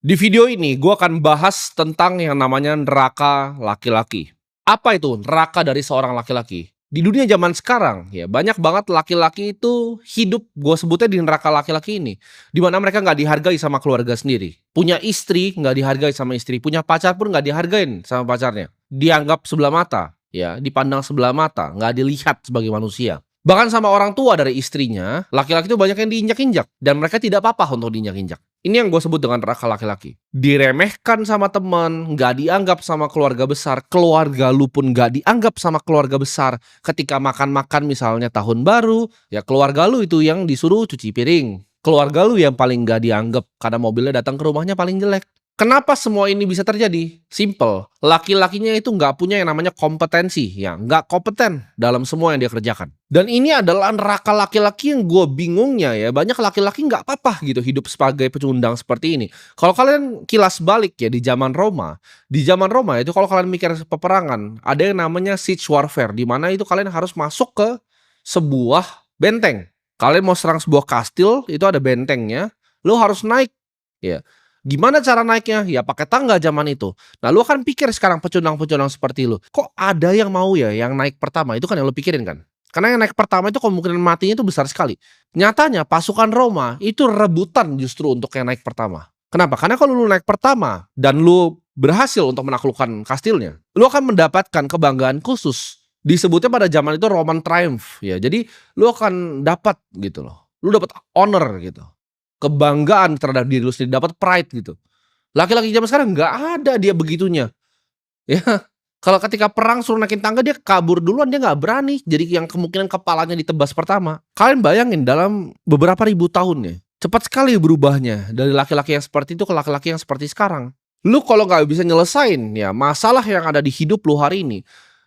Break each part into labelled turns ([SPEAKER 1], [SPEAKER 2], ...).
[SPEAKER 1] Di video ini gue akan bahas tentang yang namanya neraka laki-laki. Apa itu neraka dari seorang laki-laki? Di dunia zaman sekarang ya banyak banget laki-laki itu hidup gue sebutnya di neraka laki-laki ini. Di mana mereka nggak dihargai sama keluarga sendiri. Punya istri nggak dihargai sama istri. Punya pacar pun nggak dihargain sama pacarnya. Dianggap sebelah mata, ya dipandang sebelah mata, nggak dilihat sebagai manusia. Bahkan sama orang tua dari istrinya, laki-laki itu banyak yang diinjak-injak. Dan mereka tidak apa-apa untuk diinjak-injak. Ini yang gue sebut dengan neraka laki-laki. Diremehkan sama teman, nggak dianggap sama keluarga besar. Keluarga lu pun nggak dianggap sama keluarga besar. Ketika makan-makan misalnya tahun baru, ya keluarga lu itu yang disuruh cuci piring. Keluarga lu yang paling nggak dianggap karena mobilnya datang ke rumahnya paling jelek. Kenapa semua ini bisa terjadi? Simple, laki-lakinya itu nggak punya yang namanya kompetensi, ya nggak kompeten dalam semua yang dia kerjakan. Dan ini adalah neraka laki-laki yang gue bingungnya ya, banyak laki-laki nggak apa-apa gitu hidup sebagai pecundang seperti ini. Kalau kalian kilas balik ya di zaman Roma itu kalau kalian mikir peperangan, ada yang namanya siege warfare, di mana itu kalian harus masuk ke sebuah benteng. Kalian mau serang sebuah kastil, itu ada bentengnya, lo harus naik, ya. Gimana cara naiknya? Ya pakai tangga zaman itu. Nah lu akan pikir sekarang pecundang-pecundang seperti lu, kok ada yang mau ya yang naik pertama? Itu kan yang lu pikirin kan? Karena yang naik pertama itu kemungkinan matinya itu besar sekali. Nyatanya pasukan Roma itu rebutan justru untuk yang naik pertama. Kenapa? Karena kalau lu naik pertama dan lu berhasil untuk menaklukkan kastilnya, lu akan mendapatkan kebanggaan khusus. Disebutnya pada zaman itu Roman Triumph ya. Jadi lu akan dapat gitu loh. Lu dapat honor gitu, kebanggaan terhadap diri lu sendiri, dapat pride gitu. Laki-laki zaman sekarang nggak ada dia begitunya. Ya, kalau ketika perang suruh naikin tangga dia kabur duluan, dia nggak berani. Jadi yang kemungkinan kepalanya ditebas pertama. Kalian bayangin dalam beberapa ribu tahun ya, cepat sekali berubahnya dari laki-laki yang seperti itu ke laki-laki yang seperti sekarang. Lu kalau nggak bisa nyelesain ya masalah yang ada di hidup lu hari ini,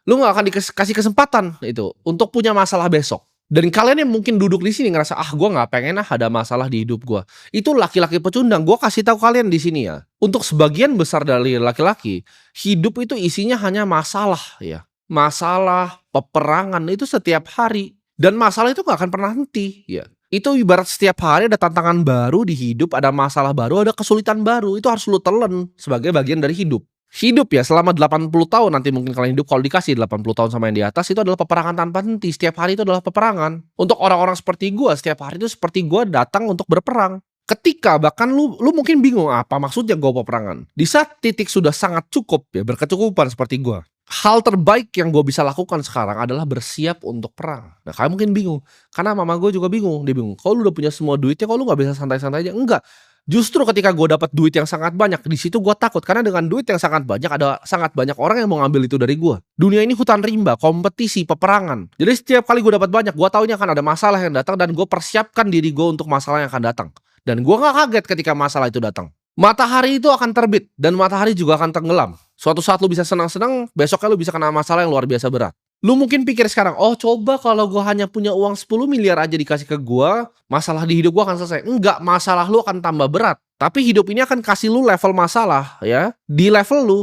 [SPEAKER 1] lu nggak akan dikasih kesempatan itu untuk punya masalah besok. Dan kalian yang mungkin duduk di sini ngerasa gue nggak pengen ada masalah di hidup gue. Itu laki-laki pecundang. Gue kasih tahu kalian di sini ya. Untuk sebagian besar dari laki-laki, hidup itu isinya hanya masalah ya. Masalah, peperangan itu setiap hari. Dan masalah itu nggak akan pernah henti ya. Itu ibarat setiap hari ada tantangan baru di hidup, ada masalah baru, ada kesulitan baru. Itu harus lu telan sebagai bagian dari hidup. Hidup ya selama 80 tahun nanti mungkin kalian hidup, kalau dikasih 80 tahun sama yang di atas, itu adalah peperangan tanpa henti. Setiap hari itu adalah peperangan. Untuk orang-orang seperti gua, setiap hari itu seperti gua datang untuk berperang. Ketika bahkan lu mungkin bingung apa maksudnya gua peperangan. Di saat titik sudah sangat cukup ya, berkecukupan seperti gua, hal terbaik yang gue bisa lakukan sekarang adalah bersiap untuk perang. Nah kalian mungkin bingung, karena mama gue juga bingung. Dia bingung, kalau lu udah punya semua duitnya, kalau lu gak bisa santai-santai aja? Enggak. Justru ketika gue dapat duit yang sangat banyak, di situ gue takut. Karena dengan duit yang sangat banyak, ada sangat banyak orang yang mau ngambil itu dari gue. Dunia ini hutan rimba, kompetisi, peperangan. Jadi setiap kali gue dapat banyak, gue tahu ini akan ada masalah yang datang, dan gue persiapkan diri gue untuk masalah yang akan datang. Dan gue gak kaget ketika masalah itu datang. Matahari itu akan terbit, dan matahari juga akan tenggelam. Suatu saat lu bisa senang-senang, besoknya lu bisa kena masalah yang luar biasa berat. Lu mungkin pikir sekarang, oh coba kalau gue hanya punya uang 10 miliar aja dikasih ke gue, masalah di hidup gue akan selesai. Enggak, masalah lu akan tambah berat. Tapi hidup ini akan kasih lu level masalah ya, di level lu.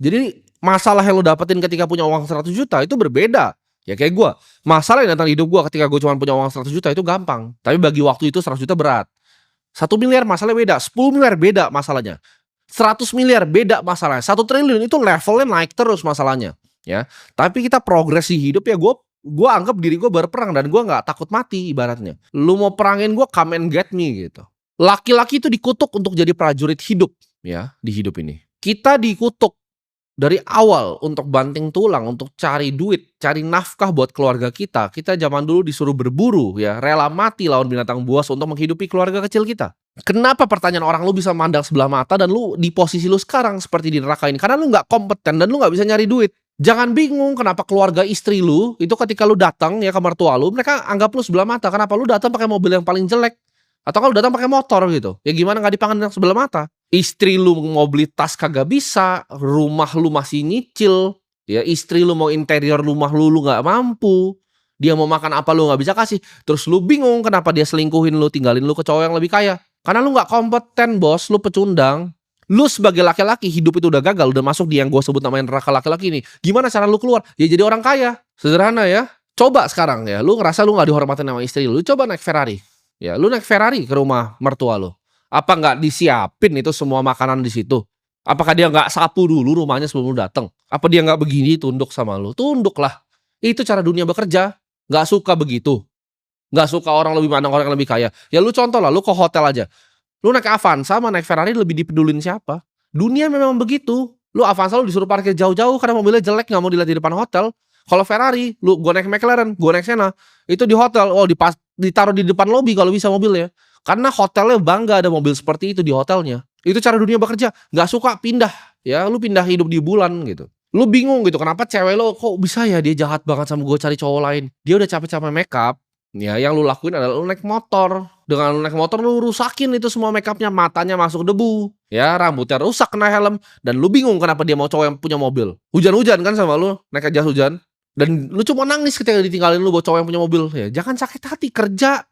[SPEAKER 1] Jadi masalah yang lu dapetin ketika punya uang 100 juta itu berbeda. Ya kayak gue, masalah yang datang di hidup gue ketika gue cuma punya uang 100 juta itu gampang. Tapi bagi waktu itu 100 juta berat. 1 miliar masalahnya beda, 10 miliar beda masalahnya. 100 miliar beda masalahnya. 1 triliun itu levelnya naik terus masalahnya. Ya, tapi kita progres di hidup ya, gue anggap diri gue berperang dan gue nggak takut mati ibaratnya. Lu mau perangin gue, come and get me gitu. Laki-laki itu dikutuk untuk jadi prajurit hidup ya di hidup ini. Kita dikutuk dari awal untuk banting tulang, untuk cari duit, cari nafkah buat keluarga kita. Kita zaman dulu disuruh berburu ya, rela mati lawan binatang buas untuk menghidupi keluarga kecil kita. Kenapa pertanyaan orang lu bisa mandang sebelah mata dan lu di posisi lu sekarang seperti di neraka ini? Karena lu nggak kompeten dan lu nggak bisa nyari duit. Jangan bingung kenapa keluarga istri lu itu ketika lu datang ya ke mertua lu, mereka anggap lu sebelah mata. Kenapa lu datang pakai mobil yang paling jelek? Atau kalau datang pakai motor gitu. Ya gimana nggak dipandang sebelah mata? Istri lu mau beli tas kagak bisa, rumah lu masih nyicil, ya istri lu mau interior rumah lu nggak mampu. Dia mau makan apa lu nggak bisa kasih. Terus lu bingung kenapa dia selingkuhin lu, tinggalin lu ke cowok yang lebih kaya. Karena lu nggak kompeten bos, lu pecundang. Lu sebagai laki-laki hidup itu udah gagal, udah masuk di yang gue sebut namanya neraka laki-laki ini. Gimana cara lu keluar? Ya jadi orang kaya. Sederhana ya. Coba sekarang ya, lu ngerasa lu gak dihormatin sama istri lu, coba naik Ferrari. Ya, lu naik Ferrari ke rumah mertua lu. Apa nggak disiapin itu semua makanan di situ? Apakah dia nggak sapu dulu rumahnya sebelum lu dateng? Apa dia nggak begini tunduk sama lu? Tunduklah. Itu cara dunia bekerja. Nggak suka begitu. Nggak suka orang lebih mandang orang yang lebih kaya. Ya lu contoh lah, lu ke hotel aja. Lu naik Avanza sama naik Ferrari lebih dipedulin siapa? Dunia memang begitu. Lu Avanza lu disuruh parkir jauh-jauh karena mobilnya jelek nggak mau dilihat di depan hotel. Kalau Ferrari, gua naik McLaren, gua naik Senna, itu di hotel, ditaruh di depan lobi kalau bisa mobilnya. Karena hotelnya bangga ada mobil seperti itu di hotelnya. Itu cara dunia bekerja. Nggak suka pindah, ya lu pindah hidup di bulan gitu. Lu bingung gitu kenapa cewek lo kok bisa ya dia jahat banget sama gue cari cowok lain. Dia udah capek-capek make up. Ya yang lu lakuin adalah lu naik motor. Dengan lu naik motor lu rusakin itu semua make upnya, matanya masuk debu. Ya rambutnya rusak kena helm. Dan lu bingung kenapa dia mau cowok yang punya mobil. Hujan-hujan kan sama lu, naik jas hujan. Dan lu cuma nangis ketika ditinggalin lu buat cowok yang punya mobil. Ya jangan sakit hati, kerja.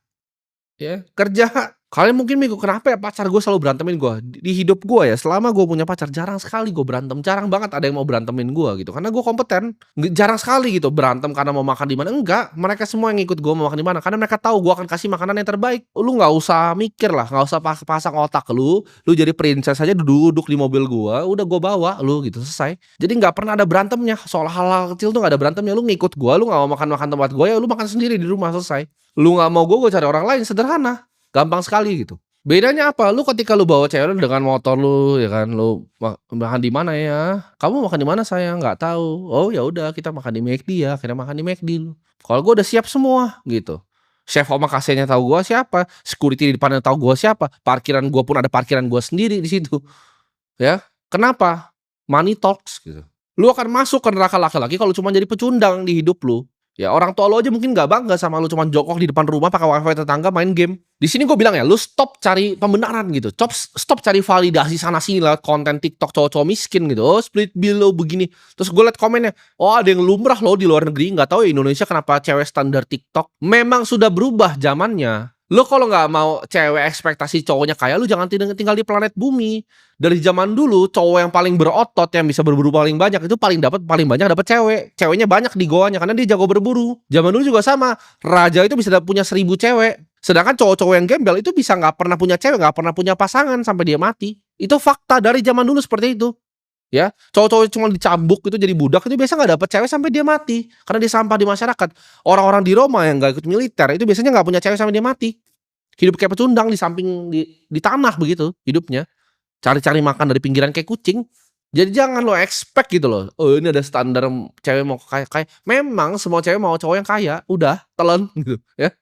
[SPEAKER 1] Ya, kerja. Kalian mungkin bingung kenapa ya pacar gue selalu berantemin gue. Di hidup gue ya, selama gue punya pacar jarang sekali gue berantem. Jarang banget ada yang mau berantemin gue gitu. Karena gue kompeten. Jarang sekali gitu berantem karena mau makan di mana. Enggak, mereka semua yang ikut gue mau makan di mana. Karena mereka tahu gue akan kasih makanan yang terbaik. Lu nggak usah mikir lah, nggak usah pasang otak lu. Lu jadi princess aja duduk di mobil gue. Udah gue bawa lu gitu, selesai. Jadi nggak pernah ada berantemnya. Soal hal-hal kecil tuh nggak ada berantemnya. Lu ngikut gue, lu nggak mau makan tempat gue ya lu makan sendiri di rumah, selesai. Lu nggak mau gue cari orang lain, sederhana. Gampang sekali gitu. Bedanya apa? Lu ketika lu bawa cewek lu dengan motor lu ya kan, lu makan di mana ya? Kamu makan di mana sayang? Nggak tahu. Oh ya udah kita makan di McD ya. Akhirnya makan di McD lu. Kalau gua udah siap semua gitu. Chef omakase-nya tahu gua siapa, security di depannya tahu gua siapa, parkiran gua pun ada parkiran gua sendiri di situ. Ya. Kenapa? Money talks gitu. Lu akan masuk ke neraka laki-laki kalau cuma jadi pecundang di hidup lu. Ya orang tua lu aja mungkin nggak bangga sama lu cuma jongkok di depan rumah pakai wifi tetangga main game. Di sini gue bilang ya, lu stop cari pembenaran gitu. Stop cari validasi sana sini lewat konten TikTok cowok-cowok miskin gitu. Oh split bill lo begini. Terus gue liat komennya, oh ada yang lumrah lo di luar negeri. Nggak tahu ya Indonesia kenapa cewek standar TikTok. Memang sudah berubah zamannya. Lo kalau nggak mau cewek ekspektasi cowoknya kaya, lu jangan tinggal di planet bumi. Dari zaman dulu cowok yang paling berotot yang bisa berburu paling banyak itu paling banyak dapat cewek. Ceweknya banyak di goanya karena dia jago berburu. Zaman dulu juga sama. Raja itu bisa punya 1000 cewek. Sedangkan cowok-cowok yang gembel itu bisa nggak pernah punya cewek, nggak pernah punya pasangan sampai dia mati. Itu fakta dari zaman dulu seperti itu. Ya, cowok-cowok cuma dicambuk itu jadi budak itu biasa nggak dapet cewek sampai dia mati karena dia sampah di masyarakat. Orang-orang di Roma yang nggak ikut militer itu biasanya nggak punya cewek sampai dia mati. Hidup kayak pecundang di samping di tanah begitu hidupnya. Cari-cari makan dari pinggiran kayak kucing. Jadi jangan lo expect gitu loh. Oh ini ada standar cewek mau kaya. Memang semua cewek mau cowok yang kaya. Udah telan gitu ya.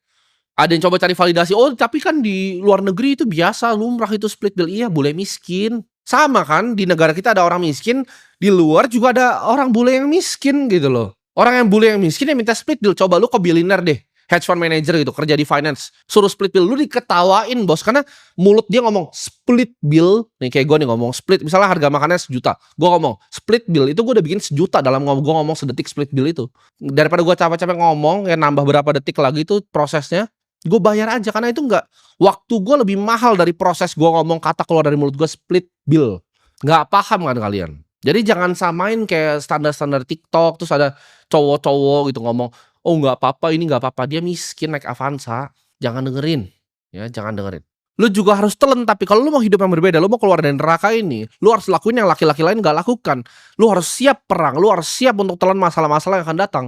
[SPEAKER 1] Ada yang coba cari validasi. Oh tapi kan di luar negeri itu biasa lumrah itu split bill. Iya bule miskin. Sama kan di negara kita ada orang miskin. Di luar juga ada orang bule yang miskin gitu loh. Orang yang bule yang miskin yang minta split bill. Coba lu ke billionaire deh. Hedge fund manager gitu kerja di finance suruh split bill lu diketawain bos karena mulut dia ngomong split bill nih kayak gue nih ngomong split misalnya harga makannya 1 juta gue ngomong split bill itu gue udah bikin 1 juta dalam gue ngomong sedetik split bill itu daripada gue capek-capek ngomong ya nambah berapa detik lagi itu prosesnya gue bayar aja karena itu enggak waktu gue lebih mahal dari proses gue ngomong kata keluar dari mulut gue split bill nggak paham kan kalian jadi jangan samain kayak standar-standar TikTok terus ada cowok-cowok gitu ngomong oh nggak apa-apa ini nggak apa-apa dia miskin naik Avanza jangan dengerin ya jangan dengerin lu juga harus telan tapi kalau lu mau hidup yang berbeda lu mau keluar dari neraka ini lu harus lakuin yang laki-laki lain nggak lakukan lu harus siap perang lu harus siap untuk telan masalah-masalah yang akan datang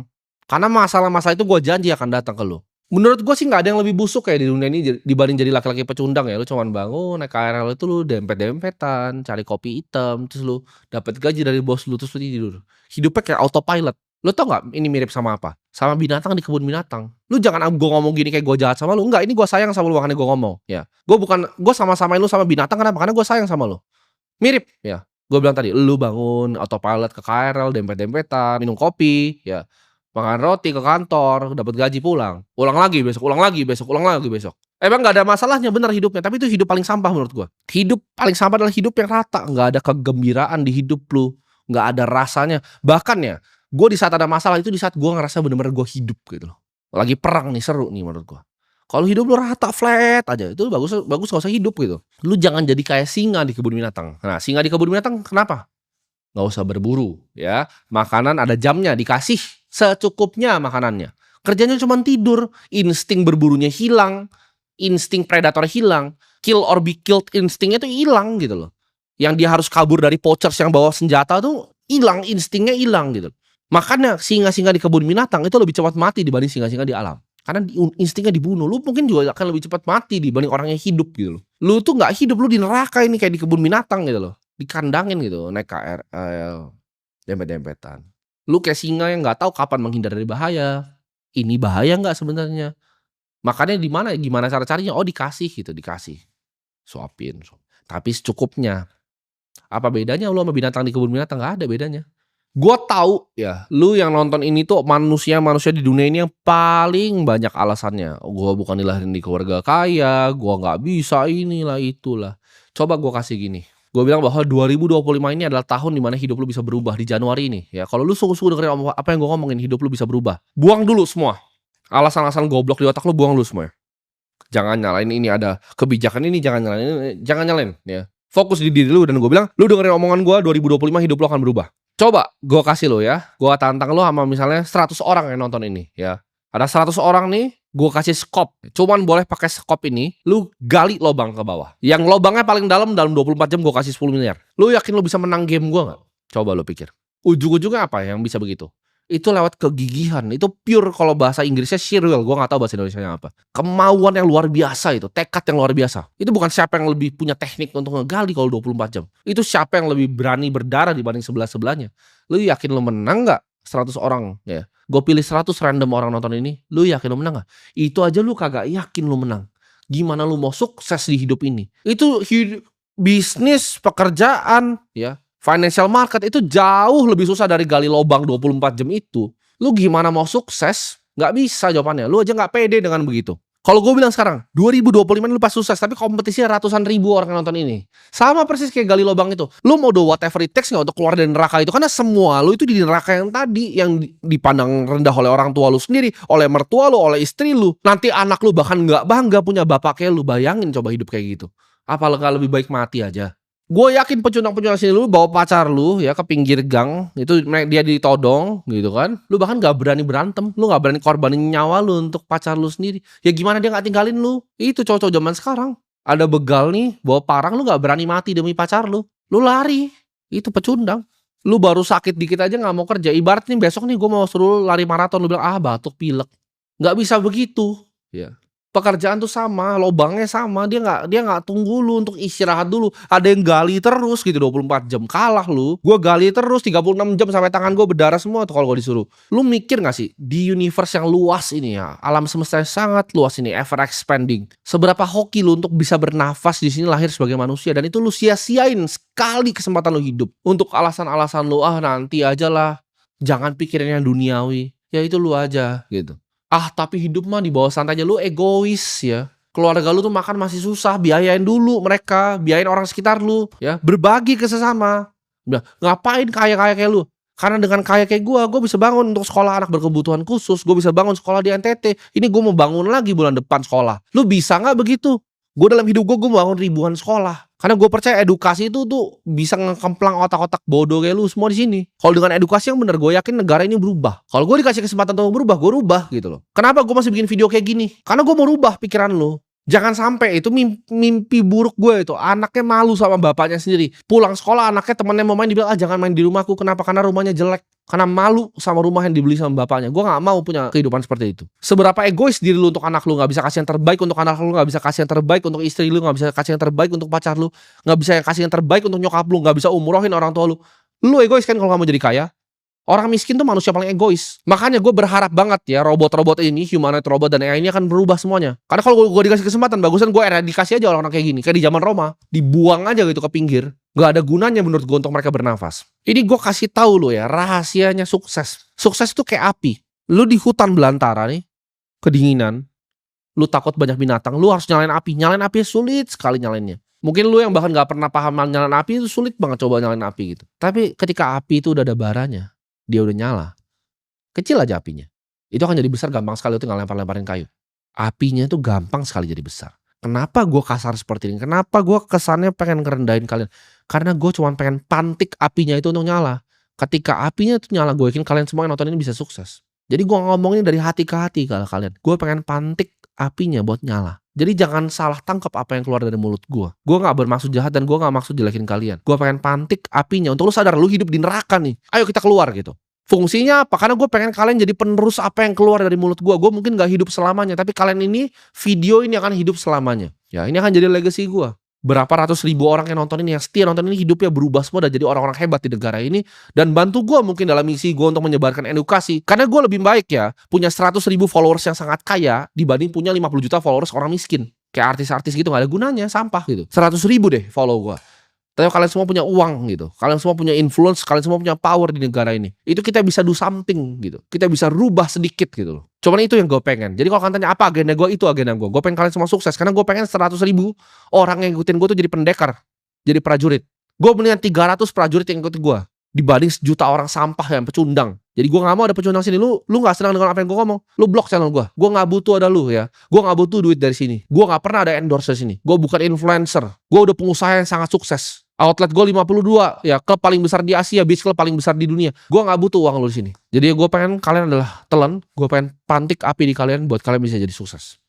[SPEAKER 1] karena masalah-masalah itu gue janji akan datang ke lu menurut gue sih nggak ada yang lebih busuk kayak di dunia ini dibanding jadi laki-laki pecundang ya lu cuman bangun naik KRL itu lu dempet-dempetan cari kopi hitam terus lu dapat gaji dari bos lu terus lu tidur hidupnya kayak autopilot. Lu tau gak ini mirip sama apa? Sama binatang di kebun binatang. Lu jangan gue ngomong gini kayak gue jahat sama lu. Enggak, ini gue sayang sama lu makanya gue ngomong. Ya, gue sama-samain lu sama binatang kenapa? Karena gue sayang sama lu. Mirip, ya. Gue bilang tadi, lu bangun autopilot ke KRL, dempet-dempetan, minum kopi, ya. Makan roti ke kantor, dapat gaji pulang. Ulang lagi besok, ulang lagi besok, ulang lagi besok. Emang gak ada masalahnya bener hidupnya, tapi itu hidup paling sampah menurut gue. Hidup paling sampah adalah hidup yang rata, gak ada kegembiraan di hidup lu, gak ada rasanya. Bahkan ya, gue di saat ada masalah itu di saat gue ngerasa bener-bener gue hidup gitu loh. Lagi perang nih seru nih menurut gue. Kalau hidup lu rata flat aja itu bagus gak usah hidup gitu. Lu jangan jadi kayak singa di kebun binatang. Nah singa di kebun binatang kenapa? Gak usah berburu ya. Makanan ada jamnya dikasih secukupnya makanannya. Kerjanya cuma tidur, insting berburunya hilang, insting predator hilang. kill or be killed instingnya tuh hilang gitu loh. Yang dia harus kabur dari poachers yang bawa senjata tuh hilang, instingnya hilang gitu. Makanya singa-singa di kebun binatang itu lebih cepat mati dibanding singa-singa di alam. Karena instingnya dibunuh. Lu mungkin juga akan lebih cepat mati dibanding orang yang hidup gitu loh. Lu tuh nggak hidup, lu di neraka ini kayak di kebun binatang gitu loh. Dikandangin gitu, naik KRL, dempet-dempetan. Lu kayak singa yang nggak tahu kapan menghindar dari bahaya. Ini bahaya nggak sebenarnya? Makanya gimana cara carinya? Oh, dikasih gitu, dikasih. Suapin. Tapi secukupnya. Apa bedanya lu sama binatang di kebun binatang? Nggak ada bedanya. Gua tahu ya, lu yang nonton ini tuh manusia di dunia ini yang paling banyak alasannya. Gua bukan dilahirin di keluarga kaya, gua nggak bisa inilah itulah. Coba gua kasih gini. Gua bilang bahwa 2025 ini adalah tahun dimana hidup lu bisa berubah di Januari ini. Ya, kalau lu sungguh-sungguh dengerin apa yang gua ngomongin, hidup lu bisa berubah. Buang dulu semua. Alasan-alasan goblok di otak lu, buang dulu semua. Jangan nyalain ini ada kebijakan ini, jangan nyalain ya. Fokus di diri lu dan gua bilang, lu dengerin omongan gua 2025 hidup lu akan berubah. Coba gue kasih lo ya, gue tantang lo sama misalnya 100 orang yang nonton ini ya. Ada 100 orang nih, gue kasih skop. Cuman boleh pakai skop ini, lu gali lobang ke bawah. Yang lobangnya paling dalam 24 jam gue kasih 10 miliar. Lu yakin lu bisa menang game gue gak? Coba lu pikir. Ujung-ujungnya apa yang bisa begitu? Itu lewat kegigihan. Itu pure, kalau bahasa Inggrisnya sheer will. Gue gak tahu bahasa Indonesianya apa. Kemauan yang luar biasa itu. Tekad yang luar biasa. Itu bukan siapa yang lebih punya teknik untuk ngegali kalau 24 jam. Itu siapa yang lebih berani berdarah dibanding sebelah-sebelahnya. Lu yakin lu menang gak? 100 orang ya. Gue pilih 100 random orang nonton ini. Lu yakin lu menang gak? Itu aja lu kagak yakin lu menang. Gimana lu mau sukses di hidup ini? Itu bisnis, pekerjaan ya. Financial market itu jauh lebih susah dari gali lobang 24 jam itu. Lu gimana mau sukses? Nggak bisa jawabannya. Lu aja nggak pede dengan begitu. Kalau gue bilang sekarang, 2025 lu pas sukses, tapi kompetisinya ratusan ribu orang yang nonton ini. Sama persis kayak gali lobang itu. Lu mau do whatever it takes nggak untuk keluar dari neraka itu? Karena semua lu itu di neraka yang tadi, yang dipandang rendah oleh orang tua lu sendiri, oleh mertua lu, oleh istri lu. Nanti anak lu bahkan nggak bangga punya bapak kayak lu. Bayangin coba hidup kayak gitu. Apa lebih baik mati aja? Gue yakin pecundang-pecundang sini lu bawa pacar lu ya ke pinggir gang, itu dia ditodong gitu kan. Lu bahkan gak berani berantem, lu gak berani korbanin nyawa lu untuk pacar lu sendiri. Ya gimana dia gak tinggalin lu? Itu cowok-cowok zaman sekarang. Ada begal nih, bawa parang, lu gak berani mati demi pacar lu. Lu lari. Itu pecundang. Lu baru sakit dikit aja gak mau kerja. Ibarat nih besok nih gue mau suruh lari maraton, lu bilang batuk pilek. Gak bisa begitu ya. Pekerjaan tuh sama, lobangnya sama, dia nggak tunggu lu untuk istirahat dulu. Ada yang gali terus gitu 24 jam, kalah lu. Gue gali terus 36 jam sampai tangan gue berdarah semua tuh kalau gue disuruh. Lu mikir gak sih di universe yang luas ini ya, alam semesta yang sangat luas ini, ever expanding. Seberapa hoki lu untuk bisa bernafas di sini, lahir sebagai manusia, dan itu lu sia-siain sekali kesempatan lu hidup untuk alasan-alasan lu, nanti aja lah, jangan pikirin yang duniawi. Ya itu lu aja gitu. Tapi hidup mah di bawah santai aja, lu egois ya. Keluarga lu tuh makan masih susah, biayain dulu mereka, biayain orang sekitar lu ya. Berbagi ke sesama. Udah, ngapain kaya-kaya kayak lu? Karena dengan kaya kayak gue bisa bangun untuk sekolah anak berkebutuhan khusus, gue bisa bangun sekolah di NTT. Ini gue mau bangun lagi bulan depan sekolah. Lu bisa nggak begitu? Gue dalam hidup gue bangun ribuan sekolah. Karena gue percaya edukasi itu tuh bisa ngekemplang otak-otak bodoh kayak lu semua di sini. Kalau dengan edukasi yang bener, gue yakin negara ini berubah. Kalau gue dikasih kesempatan untuk berubah, gue rubah gitu loh. Kenapa gue masih bikin video kayak gini? Karena gue mau rubah pikiran lu. Jangan sampai itu mimpi buruk gue itu. Anaknya malu sama bapaknya sendiri. Pulang sekolah anaknya temennya mau main, dibilang jangan main di rumahku. Kenapa? Karena rumahnya jelek. Karena malu sama rumah yang dibeli sama bapaknya. Gue gak mau punya kehidupan seperti itu. Seberapa egois diri lu untuk anak lu. Gak bisa kasih yang terbaik untuk anak lu. Gak bisa kasih yang terbaik untuk istri lu. Gak bisa kasih yang terbaik untuk pacar lu. Gak bisa kasih yang terbaik untuk nyokap lu. Gak bisa umrohin orang tua lu. Lu egois kan kalau gak mau jadi kaya? Orang miskin tuh manusia paling egois. Makanya gue berharap banget ya robot-robot ini, humanoid robot dan AI ini akan berubah semuanya. Karena kalau gue dikasih kesempatan, bagusan gue eradikasi aja orang-orang kayak gini. Kayak di zaman Roma, dibuang aja gitu ke pinggir. Gak ada gunanya menurut gue untuk mereka bernafas. Ini gue kasih tahu lo ya, rahasianya sukses. Sukses itu kayak api. Lu di hutan belantara nih, kedinginan. Lu takut banyak binatang, lu harus nyalain api. Nyalain api sulit sekali nyalainnya. Mungkin lu yang bahkan gak pernah paham nyalain api itu sulit banget coba nyalain api gitu. Tapi ketika api itu udah ada baranya, dia udah nyala, kecil aja apinya, itu akan jadi besar gampang sekali, tinggal lempar-lemparin kayu. Apinya itu gampang sekali jadi besar. Kenapa gue kasar seperti ini? Kenapa gue kesannya pengen ngerendahin kalian? Karena gue cuma pengen pantik apinya itu untuk nyala. Ketika apinya itu nyala, gue yakin kalian semua yang nonton ini bisa sukses. Jadi gue ngomongin dari hati ke hati kalau kalian. Gue pengen pantik apinya buat nyala. Jadi jangan salah tangkap apa yang keluar dari mulut gue. Gue gak bermaksud jahat dan gue gak maksud jelekin kalian. Gue pengen pantik apinya untuk lu sadar lu hidup di neraka nih. Ayo kita keluar gitu. Fungsinya apa? Karena gue pengen kalian jadi penerus apa yang keluar dari mulut gue. Gue mungkin gak hidup selamanya, tapi kalian ini, video ini akan hidup selamanya. Ya, ini akan jadi legacy gue. Berapa ratus ribu orang yang nonton ini, yang setia nonton ini, hidupnya berubah semua dan jadi orang-orang hebat di negara ini. Dan bantu gue mungkin dalam misi gue untuk menyebarkan edukasi. Karena gue lebih baik ya punya 100 ribu followers yang sangat kaya dibanding punya 50 juta followers orang miskin. Kayak artis-artis gitu, gak ada gunanya, sampah gitu. 100 ribu deh follow gue. Tapi kalian semua punya uang gitu, kalian semua punya influence, kalian semua punya power di negara ini. Itu kita bisa do something gitu, kita bisa rubah sedikit gitu loh. Cuman itu yang gue pengen. Jadi kalau kalian tanya apa agenda gue, itu agenda gue. Gue pengen kalian semua sukses, karena gue pengen 100 ribu orang yang ngikutin gue tuh jadi pendekar, jadi prajurit. Gue mendingan 300 prajurit yang ngikutin gue dibanding 1 juta orang sampah yang pecundang. Jadi gue gak mau ada pecundang sini. Lu gak senang dengan apa yang gue ngomong, lu blok channel gue. Gue gak butuh ada lu ya. Gue gak butuh duit dari sini. Gue gak pernah ada endorse dari sini. Gue bukan influencer. Gue udah pengusaha yang sangat sukses. Outlet gue 52 ya, klub paling besar di Asia, beach club paling besar di dunia. Gue gak butuh uang lu di sini. Jadi gue pengen kalian adalah telan. Gue pengen pantik api di kalian buat kalian bisa jadi sukses.